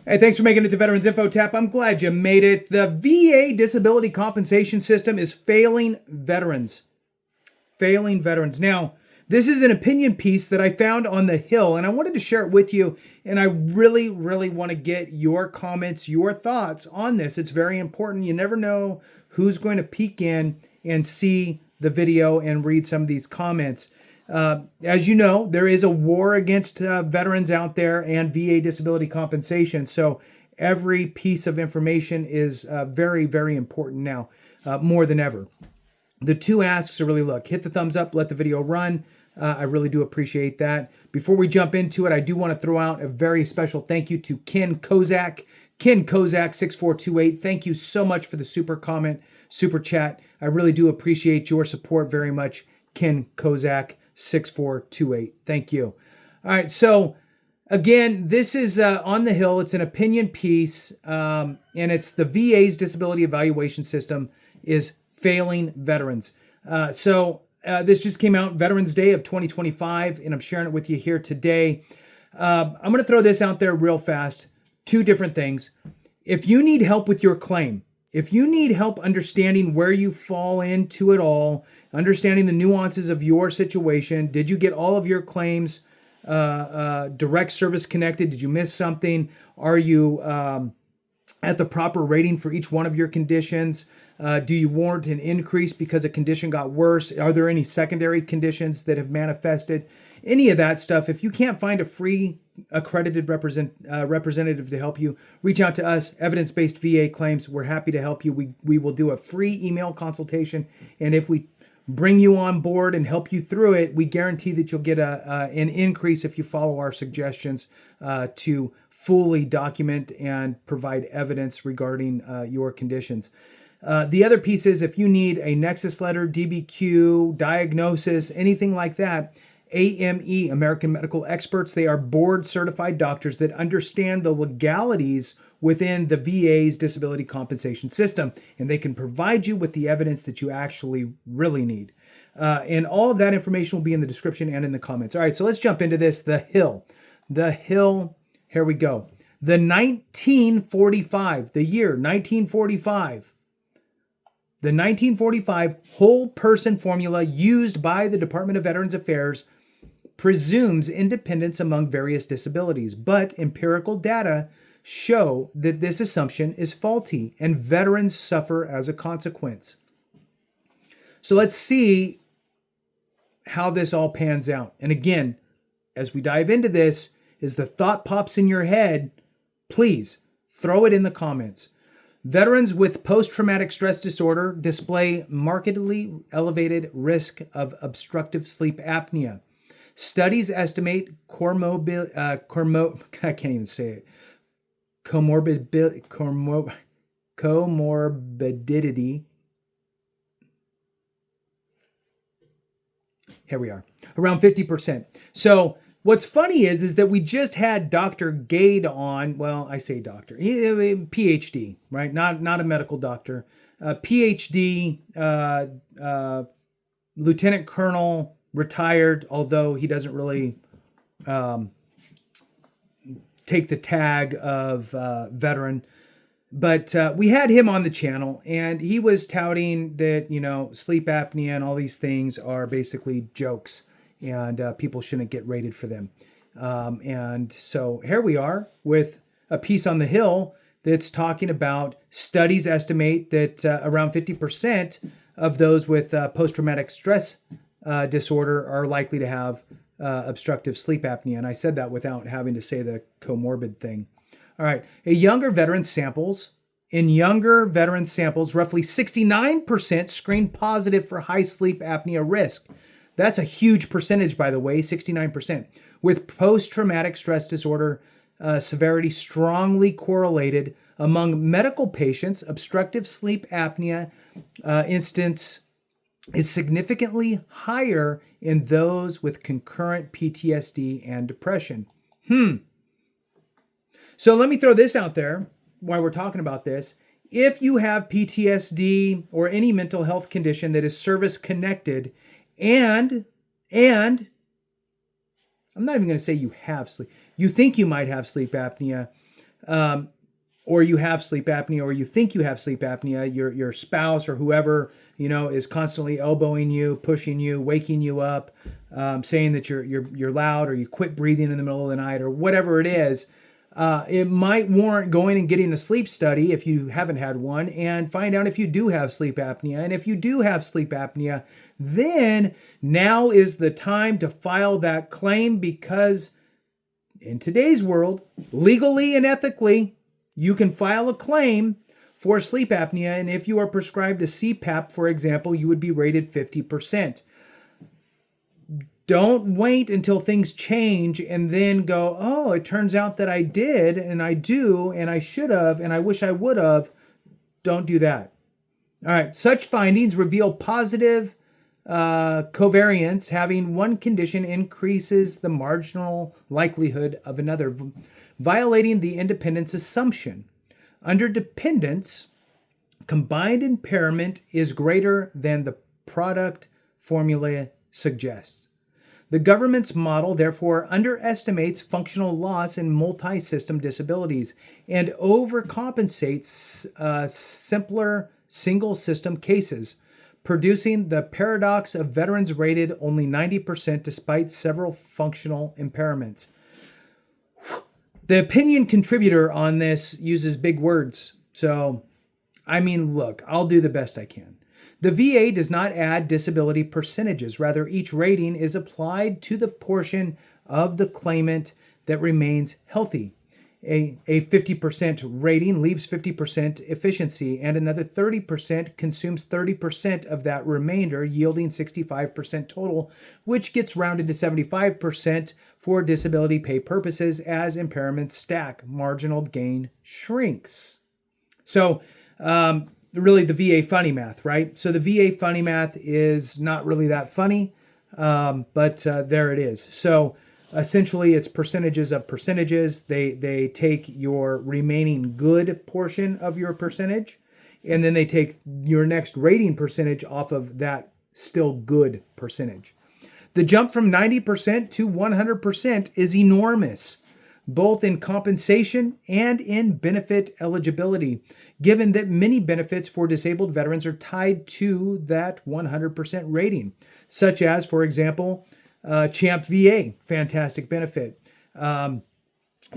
Hey, thanks for making it to Veterans Info Tap. I'm glad you made it. The VA disability compensation system is failing veterans. Failing veterans. Now, this is an opinion piece that I found on the Hill, and I wanted to share it with you. And I really, really want to get your comments, your thoughts on this. It's very important. You never know who's going to peek in and see the video and read some of these comments. As you know, there is a war against veterans out there and VA disability compensation. So every piece of information is very, very important now, more than ever. The two asks are really, look, hit the thumbs up, let the video run. I really do appreciate that. Before we jump into it, I do want to throw out a very special thank you to Ken Kozak. Ken Kozak 6428. Thank you so much for the super comment, super chat. I really do appreciate your support very much. Ken Kozak 6428. Thank you. All right. So again, this is on the Hill. It's an opinion piece, and it's the VA's disability evaluation system is failing veterans. This just came out Veterans Day of 2025, and I'm sharing it with you here today. I'm going to throw this out there real fast. Two different things. If you need help with your claim, if you need help understanding where you fall into it all, understanding the nuances of your situation, did you get all of your claims direct service connected? Did you miss something? Are you at the proper rating for each one of your conditions? Do you warrant an increase because a condition got worse? Are there any secondary conditions that have manifested? Any of that stuff. If you can't find a free accredited representative to help you, reach out to us, Evidence-Based VA Claims. We're happy to help you. We will do a free email consultation. And if we bring you on board and help you through it, we guarantee that you'll get an increase if you follow our suggestions to fully document and provide evidence regarding your conditions. The other piece is if you need a Nexus Letter, DBQ, diagnosis, anything like that, AME, American Medical Experts, they are board certified doctors that understand the legalities within the VA's disability compensation system, and they can provide you with the evidence that you actually really need. And all of that information will be in the description and in the comments. All right, so let's jump into this. The Hill. The Hill, here we go. The 1945, the year 1945. The 1945 whole person formula used by the Department of Veterans Affairs presumes independence among various disabilities, but empirical data show that this assumption is faulty and veterans suffer as a consequence. So let's see how this all pans out. And again, as we dive into this, as the thought pops in your head, please throw it in the comments. Veterans with post-traumatic stress disorder display markedly elevated risk of obstructive sleep apnea. Studies estimate comorbidity. Here we are, around 50%. So what's funny is that we just had Dr. Gade on. Well, I say doctor, PhD, right? Not a medical doctor. PhD, Lieutenant Colonel, retired, although he doesn't really take the tag of veteran. But we had him on the channel, and he was touting that, sleep apnea and all these things are basically jokes, and people shouldn't get rated for them. And so here we are with a piece on the Hill that's talking about studies estimate that around 50% of those with post-traumatic stress disorder are likely to have obstructive sleep apnea. And I said that without having to say the comorbid thing. All right. In younger veteran samples, roughly 69% screened positive for high sleep apnea risk. That's a huge percentage, by the way, 69%. With post-traumatic stress disorder severity strongly correlated among medical patients, obstructive sleep apnea instance is significantly higher in those with concurrent PTSD and depression. So let me throw this out there while we're talking about this. If you have PTSD or any mental health condition that is service-connected, and I'm not even going to say you have sleep, you think you might have sleep apnea, or you have sleep apnea, or you think you have sleep apnea, your spouse or whoever, is constantly elbowing you, pushing you, waking you up, saying that you're loud, or you quit breathing in the middle of the night, or whatever it is, it might warrant going and getting a sleep study if you haven't had one, and find out if you do have sleep apnea. And if you do have sleep apnea, then now is the time to file that claim, because in today's world, legally and ethically, you can file a claim for sleep apnea, and if you are prescribed a CPAP, for example, you would be rated 50%. Don't wait until things change and then go, oh, it turns out that I did, and I do, and I should have, and I wish I would have. Don't do that. All right, such findings reveal positive covariance. Having one condition increases the marginal likelihood of another, violating the independence assumption. Under dependence, combined impairment is greater than the product formula suggests. The government's model, therefore, underestimates functional loss in multi-system disabilities and overcompensates simpler single-system cases, producing the paradox of veterans rated only 90% despite several functional impairments. The opinion contributor on this uses big words. So, look, I'll do the best I can. The VA does not add disability percentages. Rather, each rating is applied to the portion of the claimant that remains healthy. A 50% rating leaves 50% efficiency, and another 30% consumes 30% of that remainder, yielding 65% total, which gets rounded to 75% for disability pay purposes as impairments stack. Marginal gain shrinks. So, really the VA funny math, right? So the VA funny math is not really that funny, but there it is. So essentially it's percentages of percentages. They take your remaining good portion of your percentage, and then they take your next rating percentage off of that still good percentage. The jump from 90% to 100% is enormous, both in compensation and in benefit eligibility, given that many benefits for disabled veterans are tied to that 100% rating, such as, for example, CHAMP VA, fantastic benefit.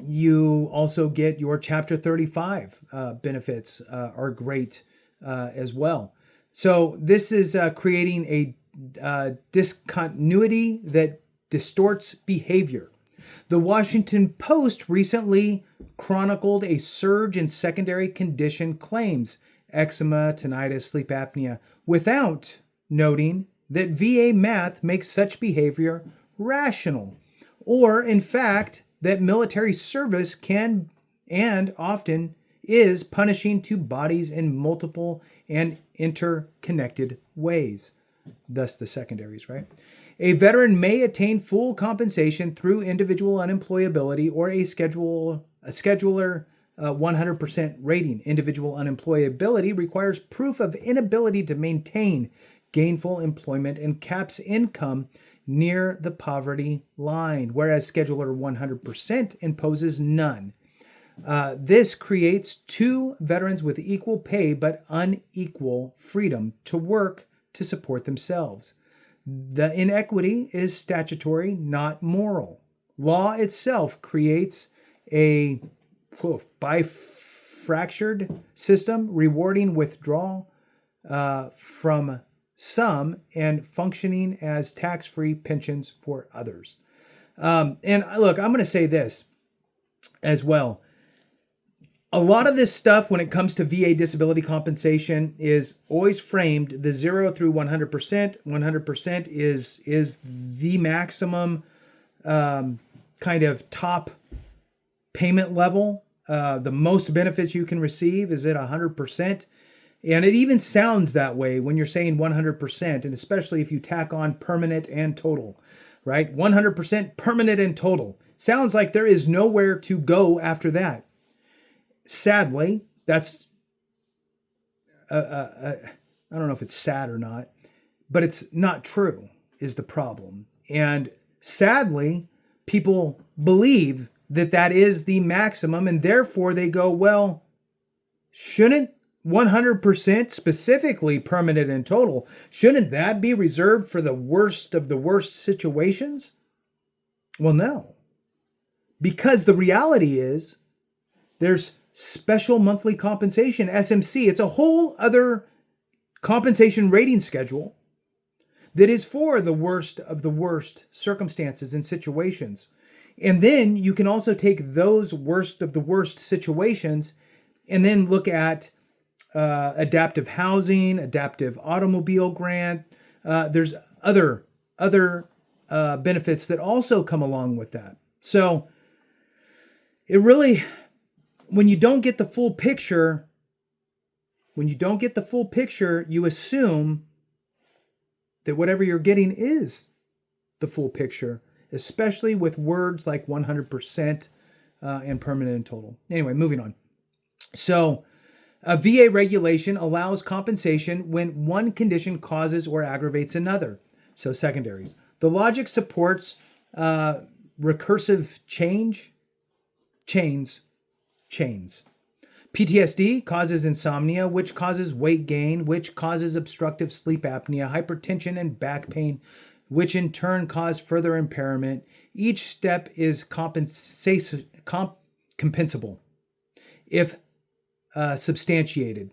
You also get your Chapter 35 benefits are great as well. So this is creating a discontinuity that distorts behavior. The Washington Post recently chronicled a surge in secondary condition claims, eczema, tinnitus, sleep apnea, without noting that VA math makes such behavior rational, or in fact, that military service can and often is punishing to bodies in multiple and interconnected ways. Thus the secondaries, right? A veteran may attain full compensation through individual unemployability or a scheduler 100% rating. Individual unemployability requires proof of inability to maintain gainful employment and caps income near the poverty line, whereas Scheduler 100% imposes none. This creates two veterans with equal pay but unequal freedom to work to support themselves. The inequity is statutory, not moral. Law itself creates a bifractured system rewarding withdrawal from some and functioning as tax-free pensions for others. And look, I'm going to say this as well. A lot of this stuff when it comes to VA disability compensation is always framed the 0 through 100%. 100% is the maximum kind of top payment level. The most benefits you can receive is at 100%. And it even sounds that way when you're saying 100%, and especially if you tack on permanent and total, right? 100% permanent and total. Sounds like there is nowhere to go after that. Sadly, that's, I don't know if it's sad or not, but it's not true is the problem. And sadly, people believe that is the maximum, and therefore they go, well, shouldn't 100%, specifically permanent and total, shouldn't that be reserved for the worst of the worst situations? Well, no. Because the reality is there's special monthly compensation, SMC. It's a whole other compensation rating schedule that is for the worst of the worst circumstances and situations. And then you can also take those worst of the worst situations and then look at adaptive housing, adaptive automobile grant. There's other benefits that also come along with that. So it really, when you don't get the full picture, you assume that whatever you're getting is the full picture, especially with words like 100% and permanent and total. Anyway, moving on. So a VA regulation allows compensation when one condition causes or aggravates another. So secondaries. The logic supports recursive chains. PTSD causes insomnia, which causes weight gain, which causes obstructive sleep apnea, hypertension, and back pain, which in turn cause further impairment. Each step is compensable if substantiated.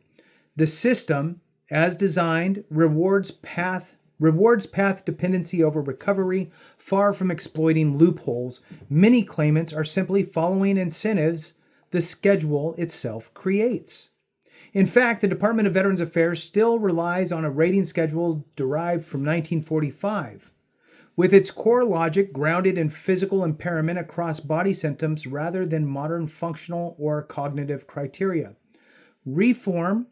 The system, as designed, rewards path dependency over recovery, far from exploiting loopholes. Many claimants are simply following incentives the schedule itself creates. In fact, the Department of Veterans Affairs still relies on a rating schedule derived from 1945, with its core logic grounded in physical impairment across body symptoms rather than modern functional or cognitive criteria. Reform.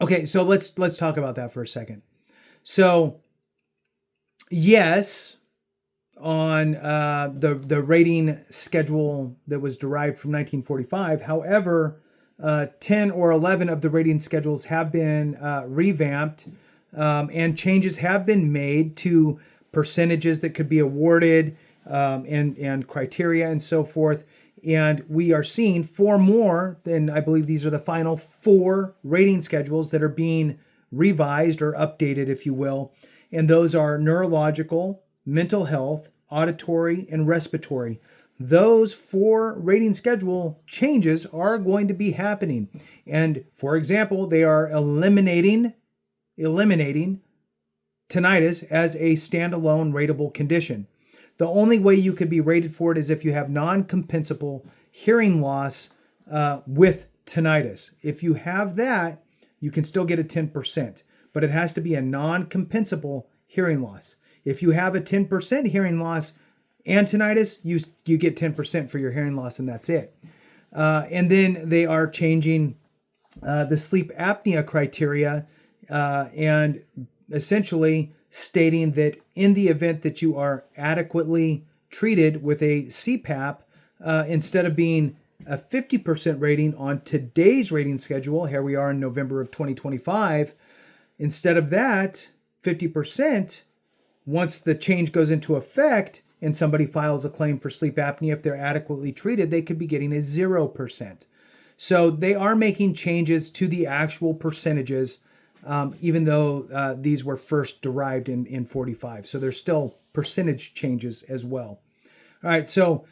Okay, so let's talk about that for a second. So, yes, on the rating schedule that was derived from 1945. However, 10 or 11 of the rating schedules have been revamped, and changes have been made to percentages that could be awarded and criteria and so forth. And we are seeing 4 more, and I believe these are the final 4 rating schedules that are being revised or updated, if you will. And those are neurological, mental health, auditory, and respiratory. Those 4 rating schedule changes are going to be happening. And for example, they are eliminating tinnitus as a standalone rateable condition. The only way you could be rated for it is if you have non-compensable hearing loss with tinnitus. If you have that, you can still get a 10%, but it has to be a non-compensable hearing loss. If you have a 10% hearing loss and tinnitus, you get 10% for your hearing loss, and that's it. And then they are changing the sleep apnea criteria and essentially stating that in the event that you are adequately treated with a CPAP, instead of being a 50% rating on today's rating schedule, here we are in November of 2025, instead of that 50%, once the change goes into effect and somebody files a claim for sleep apnea, if they're adequately treated, they could be getting a 0%. So they are making changes to the actual percentages, even though these were first derived in 45. So there's still percentage changes as well. All right, so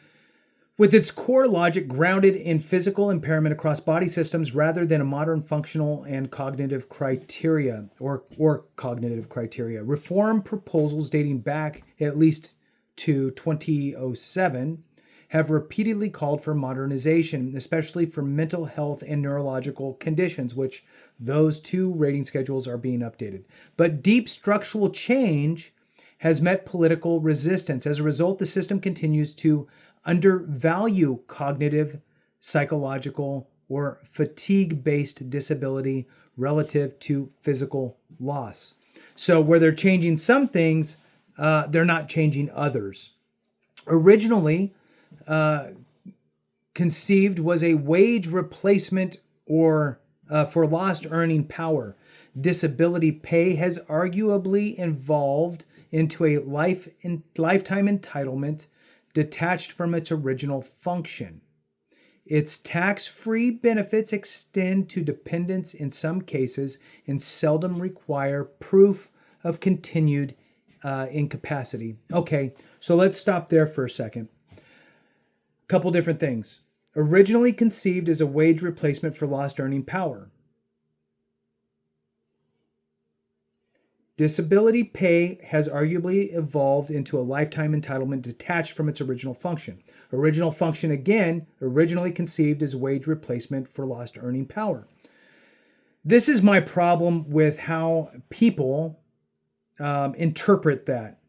with its core logic grounded in physical impairment across body systems rather than a modern functional and cognitive criteria or cognitive criteria. Reform proposals dating back at least to 2007 have repeatedly called for modernization, especially for mental health and neurological conditions, which those 2 rating schedules are being updated. But deep structural change has met political resistance. As a result, the system continues to undervalue cognitive, psychological, or fatigue-based disability relative to physical loss. So where they're changing some things, they're not changing others. Originally conceived was a wage replacement or for lost earning power. Disability pay has arguably evolved into a lifetime entitlement detached from its original function. Its tax-free benefits extend to dependents in some cases and seldom require proof of continued incapacity. Okay, so let's stop there for a second. Couple different things. Originally conceived as a wage replacement for lost earning power. Disability pay has arguably evolved into a lifetime entitlement detached from its original function. Original function, again, originally conceived as wage replacement for lost earning power. This is my problem with how people interpret that.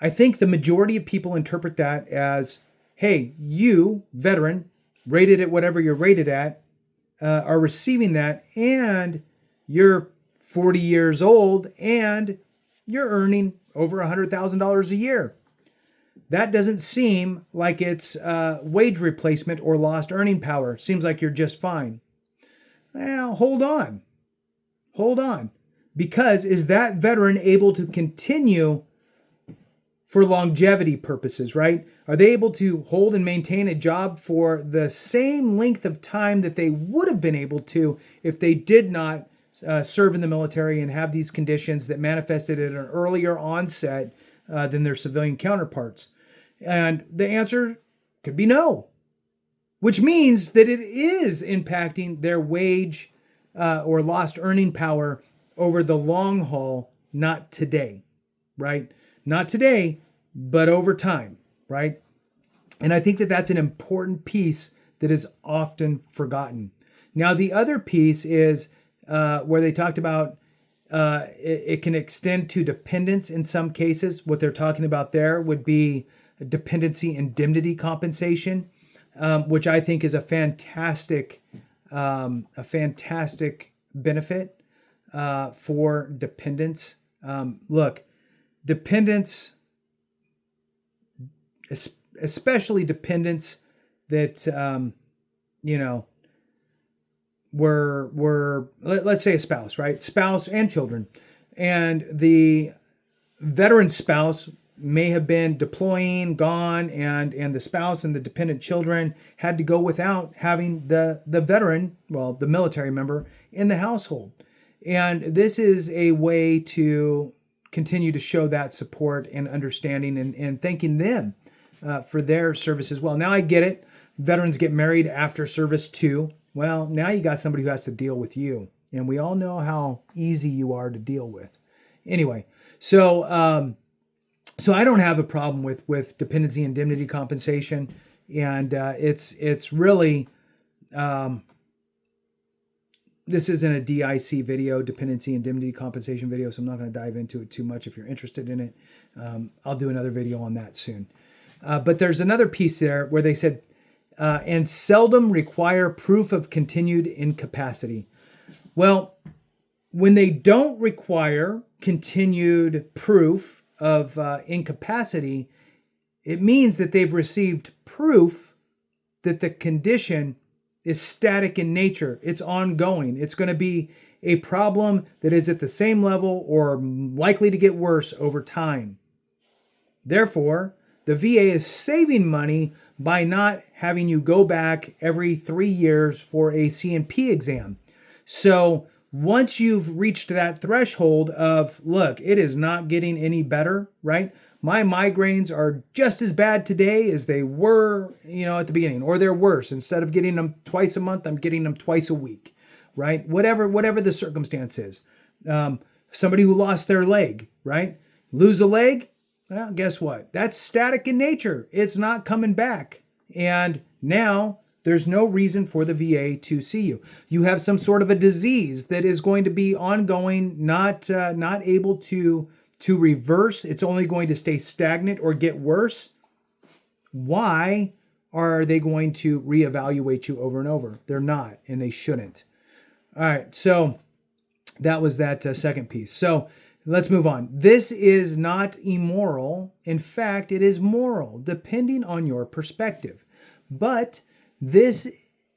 I think the majority of people interpret that as, hey, you, veteran, rated at whatever you're rated at, are receiving that, and you're 40 years old and you're earning over $100,000 a year. That doesn't seem like it's wage replacement or lost earning power. Seems like you're just fine. Well, hold on. Because is that veteran able to continue for longevity purposes, right? Are they able to hold and maintain a job for the same length of time that they would have been able to if they did not serve in the military and have these conditions that manifested at an earlier onset than their civilian counterparts? And the answer could be no, which means that it is impacting their wage or lost earning power over the long haul, not today, right? Not today, but over time, right? And I think that that's an important piece that is often forgotten. Now, the other piece is where they talked about it can extend to dependents in some cases. What they're talking about there would be dependency indemnity compensation, which I think is a fantastic benefit for dependents. Look, dependents, especially dependents that were let's say a spouse, right? Spouse and children, and the veteran spouse may have been deploying, gone, and the spouse and the dependent children had to go without having the veteran, well, the military member in the household. And this is a way to continue to show that support and understanding and thanking them for their service as well. Now I get it. Veterans get married after service too. Well, now you got somebody who has to deal with you. And we all know how easy you are to deal with. Anyway, so I don't have a problem with dependency indemnity compensation. And it's really, this isn't a DIC video, dependency indemnity compensation video, so I'm not going to dive into it too much. If you're interested in it, I'll do another video on that soon. But there's another piece there where they said, and seldom require proof of continued incapacity. Well, when they don't require continued proof of incapacity, it means that they've received proof that the condition is static in nature. It's ongoing. It's going to be a problem that is at the same level or likely to get worse over time. Therefore, the VA is saving money by not having you go back every 3 years for a C&P exam. So once you've reached that threshold of, look, it is not getting any better, right? My migraines are just as bad today as they were, at the beginning, or they're worse. Instead of getting them twice a month, I'm getting them twice a week, right? Whatever the circumstance is. Somebody who lost their leg, right? Lose a leg? Well, guess what? That's static in nature. It's not coming back. And now there's no reason for the VA to see you. You have some sort of a disease that is going to be ongoing, not able to reverse. It's only going to stay stagnant or get worse. Why are they going to reevaluate you over and over? They're not, and they shouldn't. All right, so that was that second piece. So let's move on. This is not immoral. In fact, it is moral, depending on your perspective. But this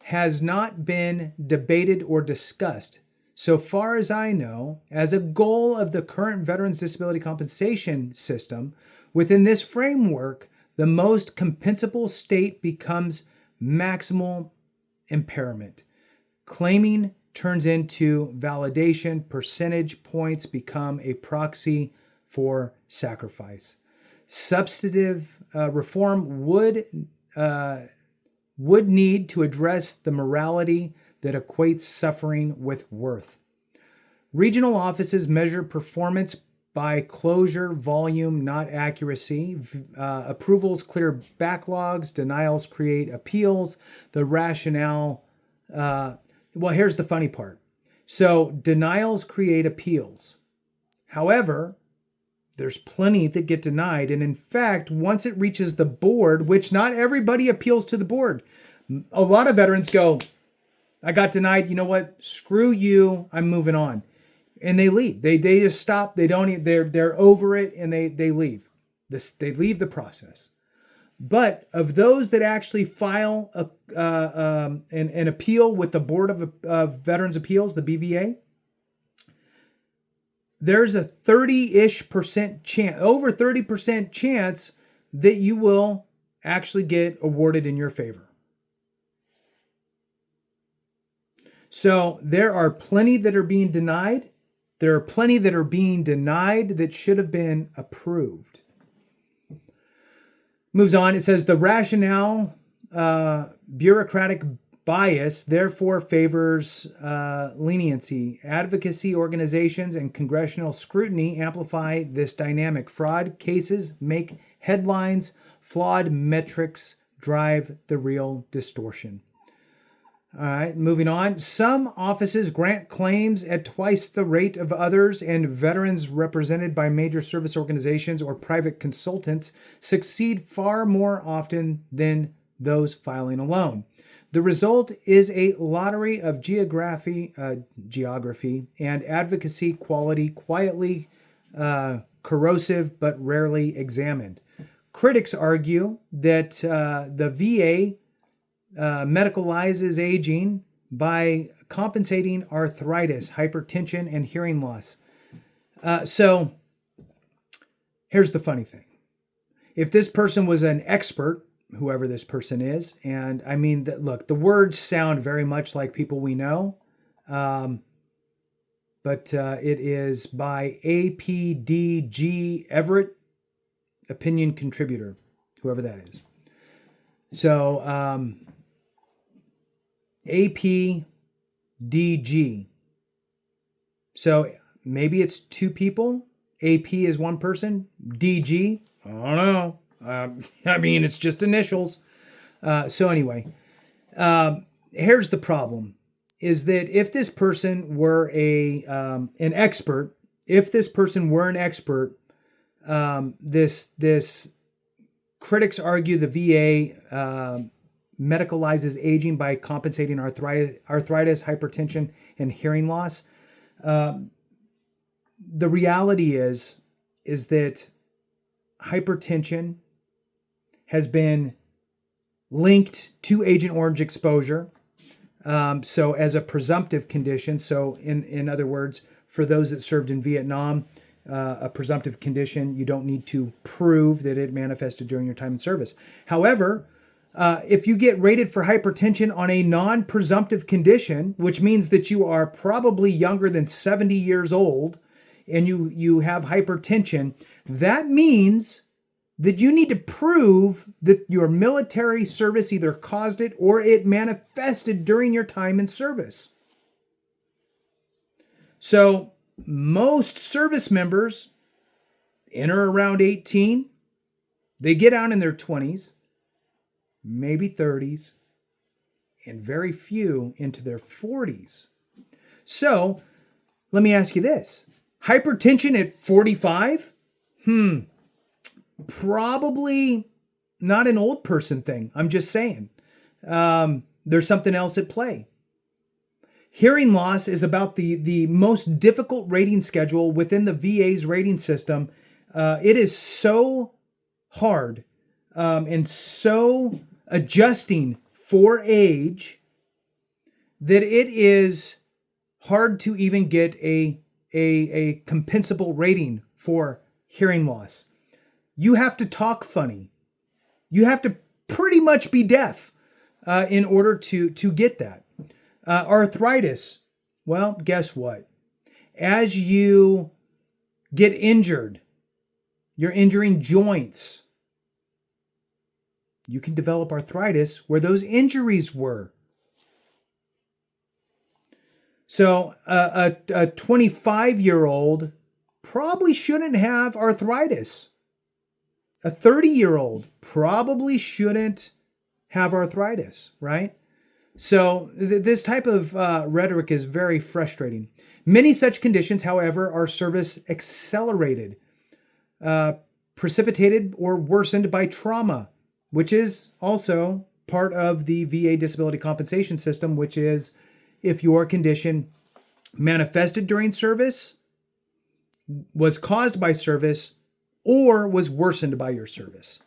has not been debated or discussed. So far as I know, as a goal of the current Veterans Disability Compensation System, within this framework, the most compensable state becomes maximal impairment. Claiming turns into validation. Percentage points become a proxy for sacrifice. Substantive reform would need to address the morality that equates suffering with worth. Regional offices measure performance by closure volume, not accuracy. Approvals clear backlogs. Denials create appeals. The rationale, well, here's the funny part. So denials create appeals. However, there's plenty that get denied. And in fact, once it reaches the board, which not everybody appeals to the board, a lot of veterans go, I got denied. You know what? Screw you. I'm moving on. And they leave. They just stop. They don't. They're over it, and they leave. They leave the process. But of those that actually file an appeal with the Board of Veterans Appeals, the BVA, there's a 30-ish% chance, over 30% chance that you will actually get awarded in your favor. So there are plenty that are being denied. There are plenty that are being denied that should have been approved. Moves on. It says the rationale, bureaucratic bias, therefore favors leniency. Advocacy organizations and congressional scrutiny amplify this dynamic. Fraud cases make headlines. Flawed metrics drive the real distortion. All right, moving on. Some offices grant claims at twice the rate of others, and veterans represented by major service organizations or private consultants succeed far more often than those filing alone. The result is a lottery of geography and advocacy quality, quietly corrosive but rarely examined. Critics argue that the VA medicalizes aging by compensating arthritis, hypertension, and hearing loss. So here's the funny thing. If this person was an expert, whoever this person is, and I mean, look, the words sound very much like people we know, but it is by APDG Everett, opinion contributor, whoever that is. So, APDG. So maybe it's two people. AP is one person. DG, I don't know. I mean, it's just initials. So anyway, here's the problem: is that if this person were an expert, this critics argue the VA medicalizes aging by compensating arthritis, hypertension, and hearing loss. The reality is that hypertension has been linked to Agent Orange exposure. So as a presumptive condition, so in other words, for those that served in Vietnam, a presumptive condition, you don't need to prove that it manifested during your time in service. However, if you get rated for hypertension on a non-presumptive condition, which means that you are probably younger than 70 years old and you have hypertension, that means that you need to prove that your military service either caused it or it manifested during your time in service. So most service members enter around 18, they get out in their 20s, maybe 30s, and very few into their 40s. So let me ask you this. Hypertension at 45? Probably not an old person thing. I'm just saying. There's something else at play. Hearing loss is about the most difficult rating schedule within the VA's rating system. It is so hard and so adjusting for age that it is hard to even get a compensable rating for hearing loss. You have to talk funny. You have to pretty much be deaf in order to get that. Arthritis. Well, guess what? As you get injured, you're injuring joints. You can develop arthritis where those injuries were. So a 25-year-old probably shouldn't have arthritis. A 30-year-old probably shouldn't have arthritis, right? So this type of rhetoric is very frustrating. Many such conditions, however, are service accelerated, precipitated, or worsened by trauma, which is also part of the VA disability compensation system, which is if your condition manifested during service, was caused by service, or was worsened by your service.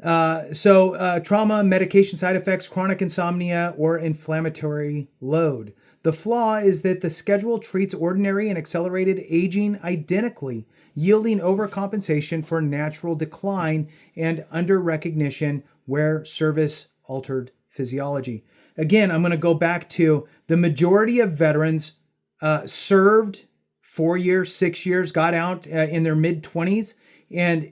Trauma, medication side effects, chronic insomnia, or inflammatory load. The flaw is that the schedule treats ordinary and accelerated aging identically, yielding overcompensation for natural decline and under recognition where service altered physiology. Again, I'm going to go back to the majority of veterans served 4 years, 6 years, got out in their mid-20s, and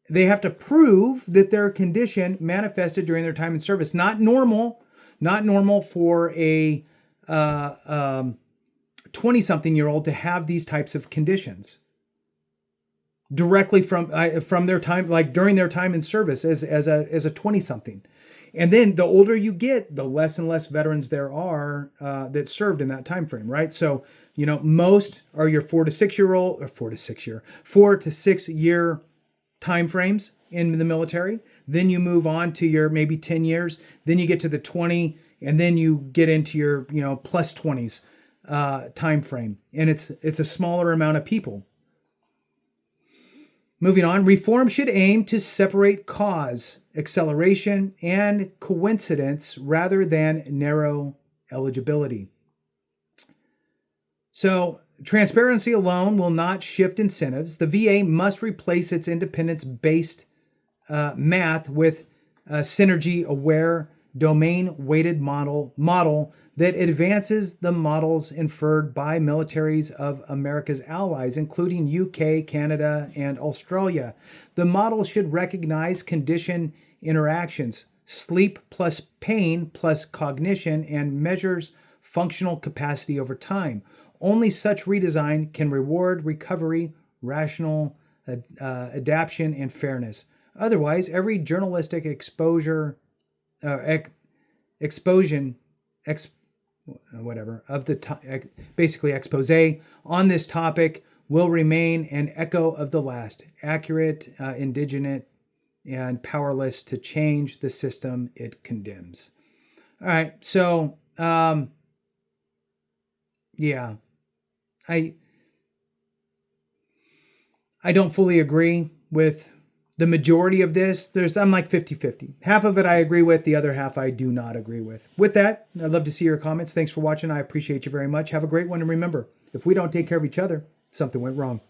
they have to prove that their condition manifested during their time in service. Not normal for a 20-something-year-old to have these types of conditions directly from their time, like during their time in service as a 20-something. And then the older you get, the less and less veterans there are that served in that time frame, right? So, most are your 4 to 6 year time frames in the military. Then you move on to your maybe 10 years. Then you get to the 20, and then you get into your plus 20s time frame, and it's a smaller amount of people. Moving on, reform should aim to separate cause, acceleration, and coincidence rather than narrow eligibility. So, transparency alone will not shift incentives. The VA must replace its independence-based math with a synergy-aware, domain-weighted model that advances the models inferred by militaries of America's allies, including UK, Canada, and Australia. The model should recognize condition interactions, sleep plus pain plus cognition, and measures functional capacity over time. Only such redesign can reward recovery, rational adaptation, and fairness. Otherwise, every journalistic exposure of the basically expose on this topic will remain an echo of the last, accurate, indignant, and powerless to change the system it condemns. All right, so yeah, I don't fully agree with the majority of this. I'm like 50-50. Half of it I agree with, the other half I do not agree with. With that, I'd love to see your comments. Thanks for watching. I appreciate you very much. Have a great one. And remember, if we don't take care of each other, something went wrong.